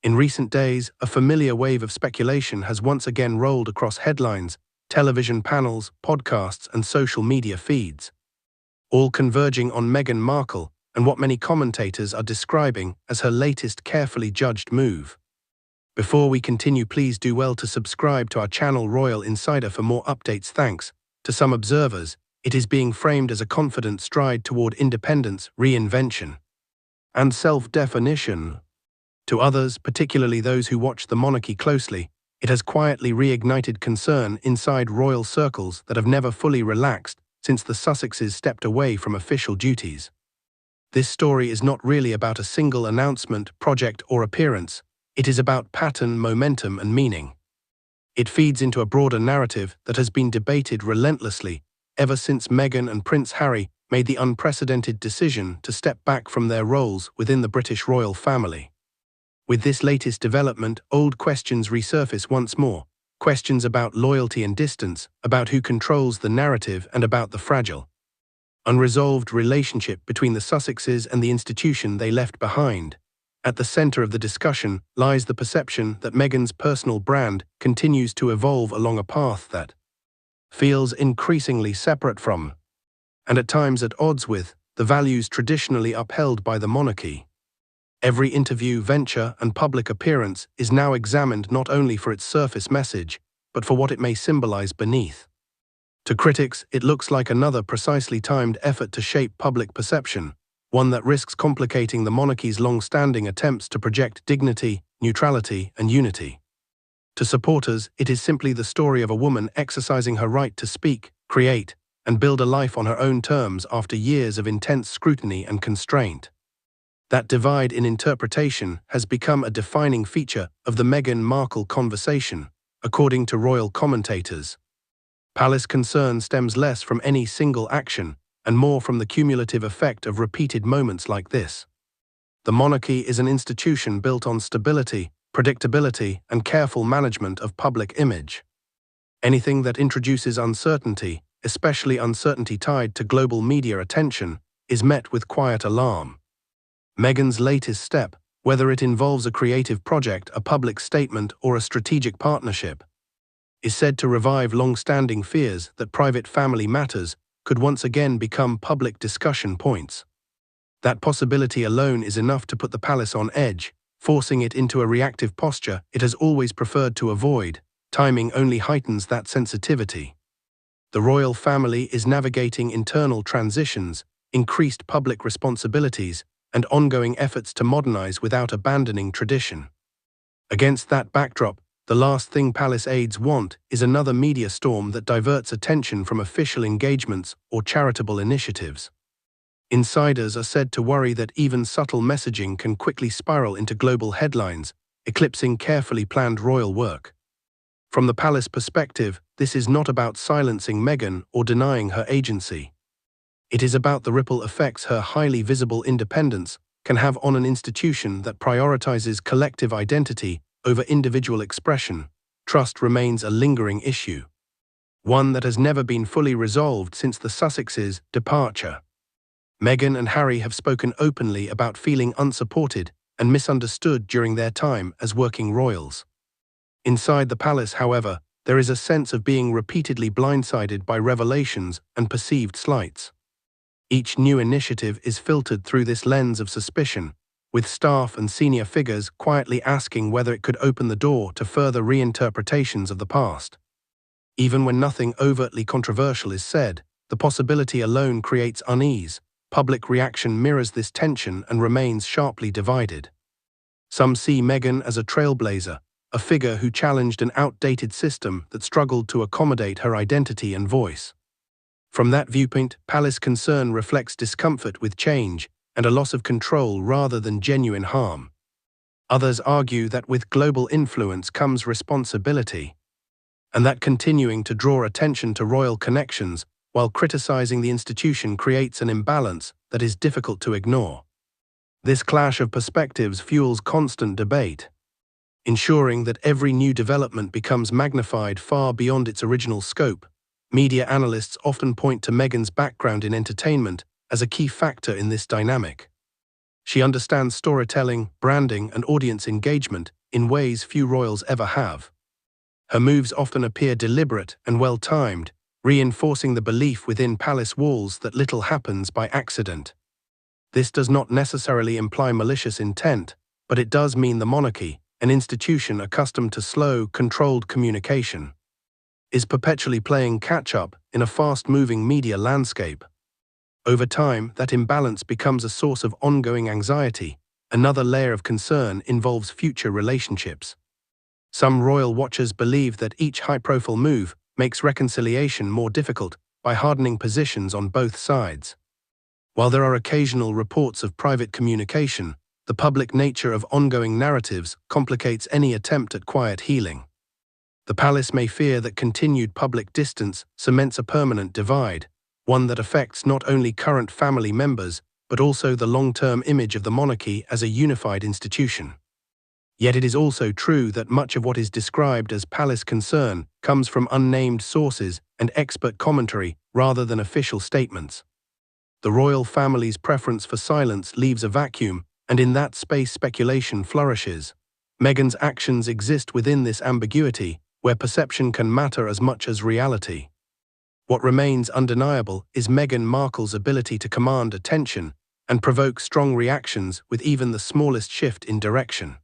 In recent days, a familiar wave of speculation has once again rolled across headlines, television panels, podcasts, and social media feeds, all converging on Meghan Markle and what many commentators are describing as her latest carefully judged move. Before we continue, please do well to subscribe to our channel Royal Insider for more updates. Thanks to some observers, it is being framed as a confident stride toward independence, reinvention, and self-definition. To others, particularly those who watch the monarchy closely, it has quietly reignited concern inside royal circles that have never fully relaxed since the Sussexes stepped away from official duties. This story is not really about a single announcement, project, or appearance. It is about pattern, momentum, and meaning. It feeds into a broader narrative that has been debated relentlessly ever since Meghan and Prince Harry made the unprecedented decision to step back from their roles within the British royal family. With this latest development, old questions resurface once more. Questions about loyalty and distance, about who controls the narrative, and about the fragile, unresolved relationship between the Sussexes and the institution they left behind. At the center of the discussion lies the perception that Meghan's personal brand continues to evolve along a path that feels increasingly separate from, and at times at odds with, the values traditionally upheld by the monarchy. Every interview, venture, and public appearance is now examined not only for its surface message, but for what it may symbolize beneath. To critics, it looks like another precisely timed effort to shape public perception, one that risks complicating the monarchy's long-standing attempts to project dignity, neutrality, and unity. To supporters, it is simply the story of a woman exercising her right to speak, create, and build a life on her own terms after years of intense scrutiny and constraint. That divide in interpretation has become a defining feature of the Meghan Markle conversation, according to royal commentators. Palace concern stems less from any single action and more from the cumulative effect of repeated moments like this. The monarchy is an institution built on stability, predictability, and careful management of public image. Anything that introduces uncertainty, especially uncertainty tied to global media attention, is met with quiet alarm. Meghan's latest step, whether it involves a creative project, a public statement, or a strategic partnership, is said to revive long-standing fears that private family matters could once again become public discussion points. That possibility alone is enough to put the palace on edge, forcing it into a reactive posture it has always preferred to avoid. Timing only heightens that sensitivity. The royal family is navigating internal transitions, increased public responsibilities, and ongoing efforts to modernize without abandoning tradition. Against that backdrop, the last thing palace aides want is another media storm that diverts attention from official engagements or charitable initiatives. Insiders are said to worry that even subtle messaging can quickly spiral into global headlines, eclipsing carefully planned royal work. From the palace perspective, this is not about silencing Meghan or denying her agency. It is about the ripple effects her highly visible independence can have on an institution that prioritizes collective identity over individual expression. Trust remains a lingering issue, one that has never been fully resolved since the Sussexes' departure. Meghan and Harry have spoken openly about feeling unsupported and misunderstood during their time as working royals. Inside the palace, however, there is a sense of being repeatedly blindsided by revelations and perceived slights. Each new initiative is filtered through this lens of suspicion, with staff and senior figures quietly asking whether it could open the door to further reinterpretations of the past. Even when nothing overtly controversial is said, the possibility alone creates unease. Public reaction mirrors this tension and remains sharply divided. Some see Meghan as a trailblazer, a figure who challenged an outdated system that struggled to accommodate her identity and voice. From that viewpoint, palace concern reflects discomfort with change and a loss of control rather than genuine harm. Others argue that with global influence comes responsibility, and that continuing to draw attention to royal connections while criticizing the institution creates an imbalance that is difficult to ignore. This clash of perspectives fuels constant debate, ensuring that every new development becomes magnified far beyond its original scope. Media analysts often point to Meghan's background in entertainment as a key factor in this dynamic. She understands storytelling, branding, and audience engagement in ways few royals ever have. Her moves often appear deliberate and well-timed, reinforcing the belief within palace walls that little happens by accident. This does not necessarily imply malicious intent, but it does mean the monarchy, an institution accustomed to slow, controlled communication, is perpetually playing catch-up in a fast-moving media landscape. Over time, that imbalance becomes a source of ongoing anxiety. Another layer of concern involves future relationships. Some royal watchers believe that each high-profile move makes reconciliation more difficult by hardening positions on both sides. While there are occasional reports of private communication, the public nature of ongoing narratives complicates any attempt at quiet healing. The palace may fear that continued public distance cements a permanent divide, one that affects not only current family members, but also the long-term image of the monarchy as a unified institution. Yet it is also true that much of what is described as palace concern comes from unnamed sources and expert commentary rather than official statements. The royal family's preference for silence leaves a vacuum, and in that space speculation flourishes. Meghan's actions exist within this ambiguity, where perception can matter as much as reality. What remains undeniable is Meghan Markle's ability to command attention and provoke strong reactions with even the smallest shift in direction.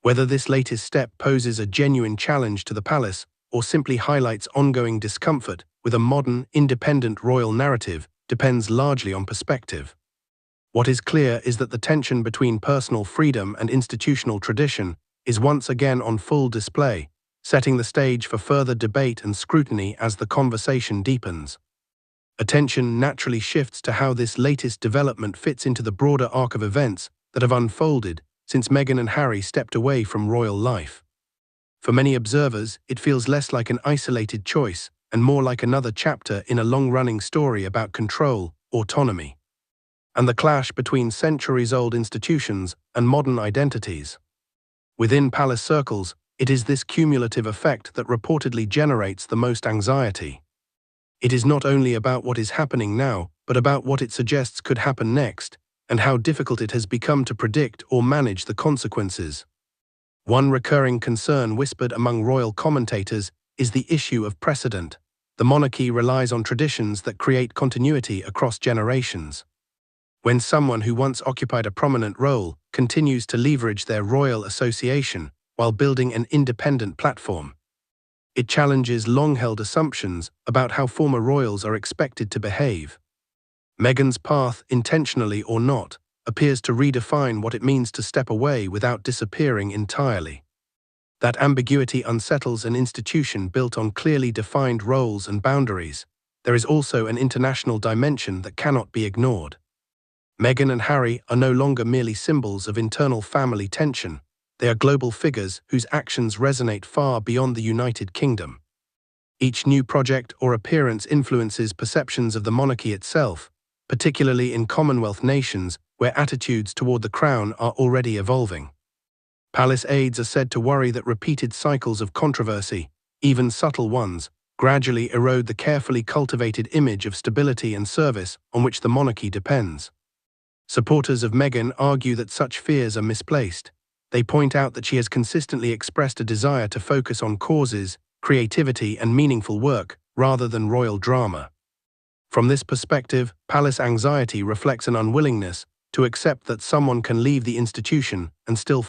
Whether this latest step poses a genuine challenge to the palace or simply highlights ongoing discomfort with a modern, independent royal narrative depends largely on perspective. What is clear is that the tension between personal freedom and institutional tradition is once again on full display, setting the stage for further debate and scrutiny as the conversation deepens. Attention naturally shifts to how this latest development fits into the broader arc of events that have unfolded since Meghan and Harry stepped away from royal life. For many observers, it feels less like an isolated choice and more like another chapter in a long-running story about control, autonomy, and the clash between centuries-old institutions and modern identities. Within palace circles, it is this cumulative effect that reportedly generates the most anxiety. It is not only about what is happening now, but about what it suggests could happen next, and how difficult it has become to predict or manage the consequences. One recurring concern whispered among royal commentators is the issue of precedent. The monarchy relies on traditions that create continuity across generations. When someone who once occupied a prominent role continues to leverage their royal association while building an independent platform, it challenges long-held assumptions about how former royals are expected to behave. Meghan's path, intentionally or not, appears to redefine what it means to step away without disappearing entirely. That ambiguity unsettles an institution built on clearly defined roles and boundaries. There is also an international dimension that cannot be ignored. Meghan and Harry are no longer merely symbols of internal family tension. They are global figures whose actions resonate far beyond the United Kingdom. Each new project or appearance influences perceptions of the monarchy itself, particularly in Commonwealth nations where attitudes toward the crown are already evolving. Palace aides are said to worry that repeated cycles of controversy, even subtle ones, gradually erode the carefully cultivated image of stability and service on which the monarchy depends. Supporters of Meghan argue that such fears are misplaced. They point out that she has consistently expressed a desire to focus on causes, creativity, and meaningful work, rather than royal drama. From this perspective, palace anxiety reflects an unwillingness to accept that someone can leave the institution and still